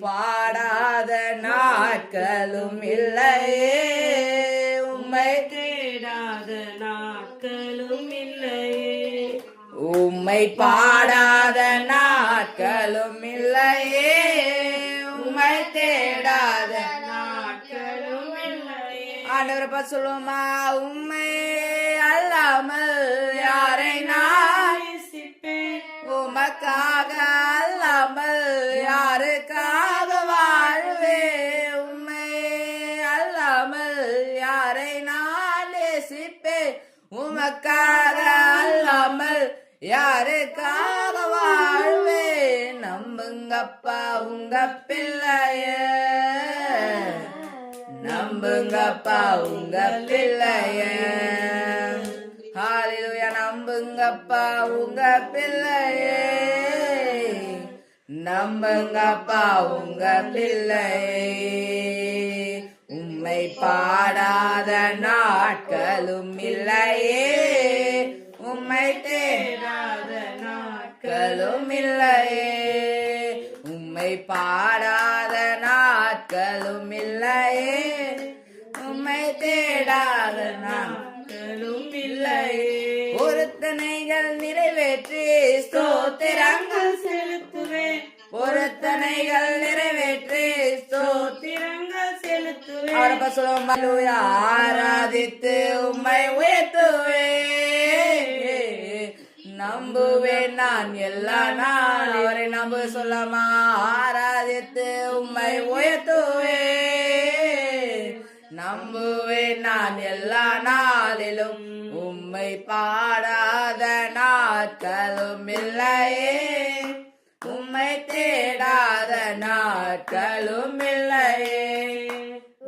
பாடாத நாட்களும் இல்லையே, உம்மை தேடாத நாட்களும் இல்லையே, உம்மை பாடாத நாட்களும் இல்லையே, உம்மை தேடாத நாட்களும் இல்லையே. ஆண்டவரப்பா சொல்லுவோமா, உம்மை அல்லாமல் யாரை நான் நேசிப்பேன், உமக்காக அல்லாமல் யாருக்காக வாழ்வே, உம்மை அல்லாமல் யாரை நான் நேசிப்பேன், உமக்காக அல்லாமல் யாருக்காக வாழ்வே. நம்புங்கப்பா உங்க பிள்ளைய, நம்புங்கப்பா உங்க பிள்ளைய, ஹalleluya. நம்புங்கப்பா உங்க பிள்ளையே, நம்புங்கப்பா உங்க பிள்ளையே. உம்மை பாடாத நாட்களும் இல்லையே, உம்மை தேடாத நாட்களும் இல்லையே, உம்மை பாடாத நாட்களும் இல்லையே, உம்மை தேடாத நாட்களும் இல்லையே. பொருத்தனைகள் நிறைவேற்றி ஸ்தோத்திரங்கள் செலுத்துவேன், பொருத்தனைகள் நிறைவேற்றி ஸ்தோத்திரங்கள் செலுத்துவேன். அவரை சொல்லுவோம், ஹalleluya. ஆராதித்து உம்மை உயர்த்துவே, நம்புவேன் நான் எல்லா நாள். அவரை நம்ப சொல்லாமா, ஆராதித்து உம்மை உயர்த்துவே, நம்புவேன் நான் எல்லா நாளிலும், உம்மை பாடாத நாட்களும் இல்லையே, உம்மை தேடாத நாட்களும் இல்லையே,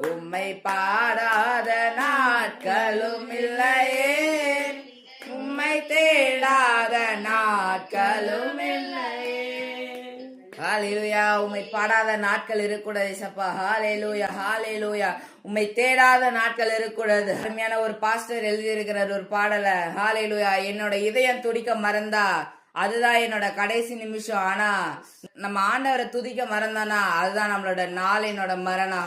உம்மை பாடாத நாட்களும் இல்லையே, உம்மை தேடாத நாட்களும் இல்லையே. ஹalleluya. உம்மை பாடாத நாட்கள் இருக்கக்கூடாது ஏசப்பா. ஹalleluya, ஹalleluya. உம்மை தேடாத நாட்கள் இருக்கக்கூடாது. அருமையான ஒரு பாஸ்டர் எழுதி இருக்கிறார் ஒரு பாடல. ஹalleluya. என்னோட இதயம் துடிக்க மறந்தா அதுதான் என்னோட கடைசி நிமிஷம். ஆனா நம்ம ஆண்டவரை துதிக்க மறந்தானா அதுதான் நம்மளோட நாளினோட மரணம்.